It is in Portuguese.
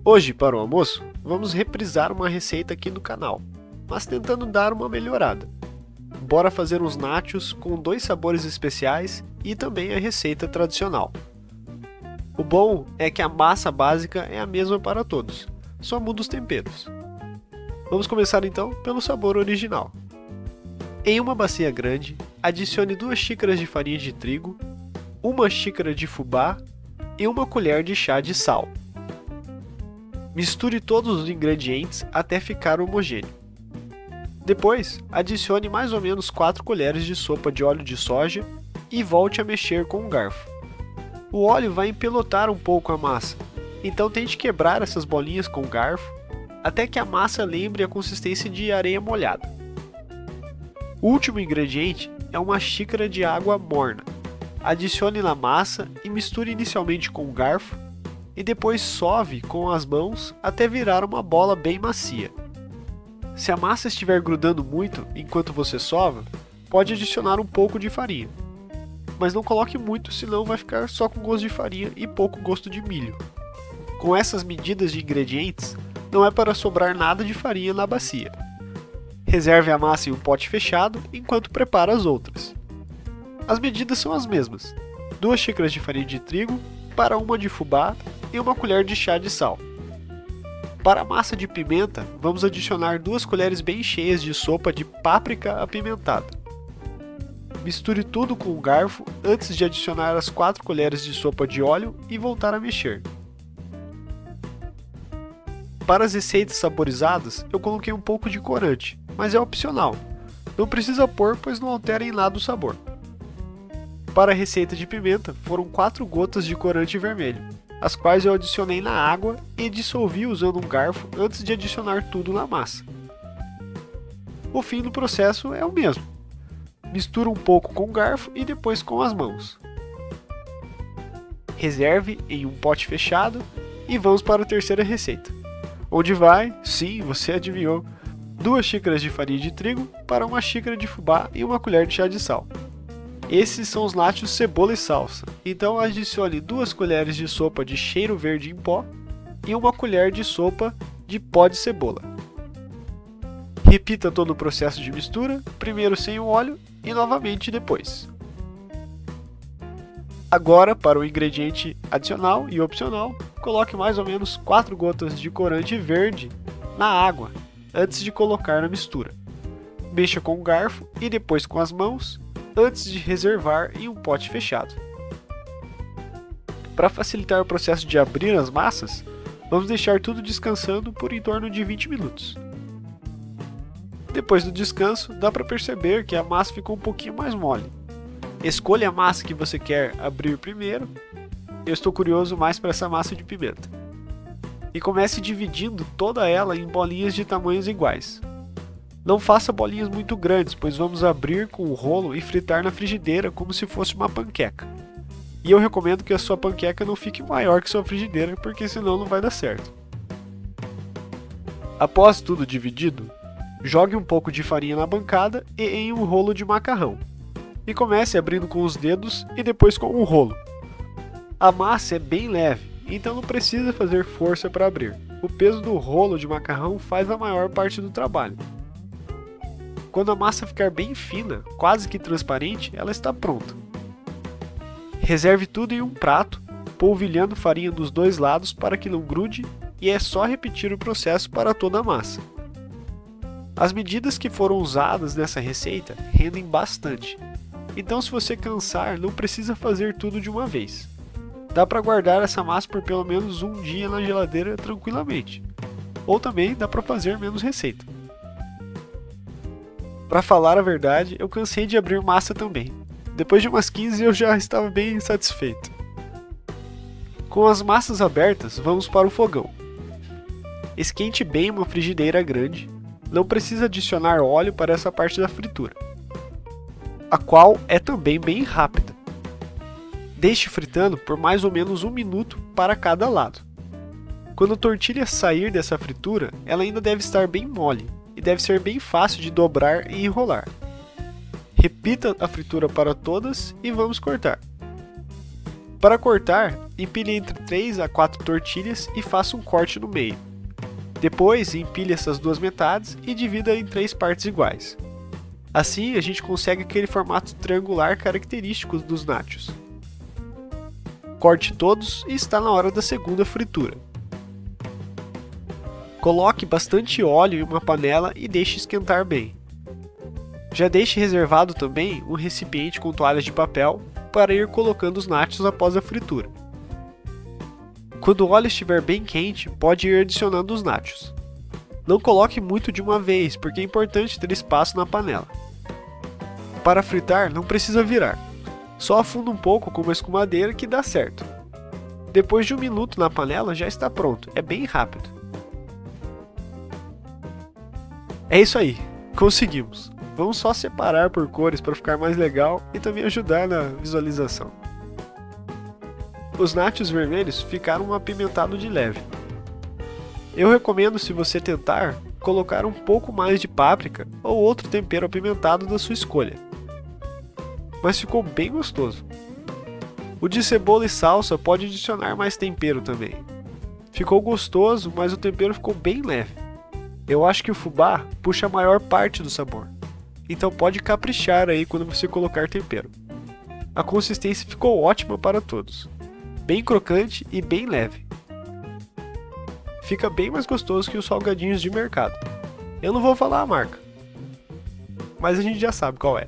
Hoje, para o almoço, vamos reprisar uma receita aqui no canal, mas tentando dar uma melhorada. Bora fazer uns nachos com 2 sabores especiais e também a receita tradicional. O bom é que a massa básica é a mesma para todos, só muda os temperos. Vamos começar então pelo sabor original. Em uma bacia grande, adicione 2 xícaras de farinha de trigo, 1 xícara de fubá e 1 colher de chá de sal. Misture todos os ingredientes até ficar homogêneo. Depois, adicione mais ou menos 4 colheres de sopa de óleo de soja e volte a mexer com um garfo. O óleo vai empelotar um pouco a massa, então tente quebrar essas bolinhas com o garfo até que a massa lembre a consistência de areia molhada. O último ingrediente é 1 xícara de água morna. Adicione na massa e misture inicialmente com o garfo e depois sove com as mãos até virar uma bola bem macia. Se a massa estiver grudando muito enquanto você sova, pode adicionar um pouco de farinha. Mas não coloque muito, senão vai ficar só com gosto de farinha e pouco gosto de milho. Com essas medidas de ingredientes, não é para sobrar nada de farinha na bacia. Reserve a massa em um pote fechado enquanto prepara as outras. As medidas são as mesmas: 2 xícaras de farinha de trigo para 1 de fubá e 1 colher de chá de sal. Para a massa de pimenta, vamos adicionar 2 colheres bem cheias de sopa de páprica apimentada. Misture tudo com o garfo antes de adicionar as 4 colheres de sopa de óleo e voltar a mexer. Para as receitas saborizadas, eu coloquei um pouco de corante, mas é opcional. Não precisa pôr, pois não altera em nada o sabor. Para a receita de pimenta, foram 4 gotas de corante vermelho, as quais eu adicionei na água e dissolvi usando um garfo antes de adicionar tudo na massa. O fim do processo é o mesmo. Mistura um pouco com o garfo e depois com as mãos. Reserve em um pote fechado e vamos para a terceira receita, onde vai, sim, você adivinhou, 2 xícaras de farinha de trigo para 1 xícara de fubá e 1 colher de chá de sal. Esses são os nachos cebola e salsa, então adicione 2 colheres de sopa de cheiro verde em pó e 1 colher de sopa de pó de cebola. Repita todo o processo de mistura, primeiro sem o óleo e novamente depois. Agora, para o ingrediente adicional e opcional, coloque mais ou menos 4 gotas de corante verde na água antes de colocar na mistura. Mexa com o garfo e depois com as mãos antes de reservar em um pote fechado. Para facilitar o processo de abrir as massas, vamos deixar tudo descansando por em torno de 20 minutos. Depois do descanso, dá para perceber que a massa ficou um pouquinho mais mole. Escolha a massa que você quer abrir primeiro. Eu estou curioso mais para essa massa de pimenta. E comece dividindo toda ela em bolinhas de tamanhos iguais. Não faça bolinhas muito grandes, pois vamos abrir com o rolo e fritar na frigideira como se fosse uma panqueca. E eu recomendo que a sua panqueca não fique maior que sua frigideira, porque senão não vai dar certo. Após tudo dividido, jogue um pouco de farinha na bancada e em um rolo de macarrão. E comece abrindo com os dedos e depois com o rolo. A massa é bem leve, então não precisa fazer força para abrir. O peso do rolo de macarrão faz a maior parte do trabalho. Quando a massa ficar bem fina, quase que transparente, ela está pronta. Reserve tudo em um prato, polvilhando farinha dos 2 lados para que não grude, e é só repetir o processo para toda a massa. As medidas que foram usadas nessa receita rendem bastante, então se você cansar, não precisa fazer tudo de uma vez. Dá para guardar essa massa por pelo menos um dia na geladeira tranquilamente, ou também dá para fazer menos receita. Para falar a verdade, eu cansei de abrir massa também. Depois de umas 15 eu já estava bem satisfeito. Com as massas abertas, vamos para o fogão. Esquente bem uma frigideira grande. Não precisa adicionar óleo para essa parte da fritura, a qual é também bem rápida. Deixe fritando por mais ou menos 1 minuto para cada lado. Quando a tortilha sair dessa fritura, ela ainda deve estar bem mole e deve ser bem fácil de dobrar e enrolar. Repita a fritura para todas e vamos cortar. Para cortar, empilhe entre 3 a 4 tortilhas e faça um corte no meio. Depois, empilhe essas duas metades e divida em 3 partes iguais. Assim, a gente consegue aquele formato triangular característico dos nachos. Corte todos e está na hora da segunda fritura. Coloque bastante óleo em uma panela e deixe esquentar bem. Já deixe reservado também um recipiente com toalhas de papel para ir colocando os nachos após a fritura. Quando o óleo estiver bem quente, pode ir adicionando os nachos. Não coloque muito de uma vez, porque é importante ter espaço na panela. Para fritar, não precisa virar. Só afunda um pouco com uma escumadeira que dá certo. Depois de 1 minuto na panela já está pronto, é bem rápido. É isso aí, conseguimos! Vamos só separar por cores para ficar mais legal e também ajudar na visualização. Os nachos vermelhos ficaram apimentados de leve. Eu recomendo, se você tentar, colocar um pouco mais de páprica ou outro tempero apimentado da sua escolha. Mas ficou bem gostoso. O de cebola e salsa pode adicionar mais tempero também. Ficou gostoso, mas o tempero ficou bem leve. Eu acho que o fubá puxa a maior parte do sabor, então pode caprichar aí quando você colocar tempero. A consistência ficou ótima para todos, bem crocante e bem leve. Fica bem mais gostoso que os salgadinhos de mercado. Eu não vou falar a marca, mas a gente já sabe qual é.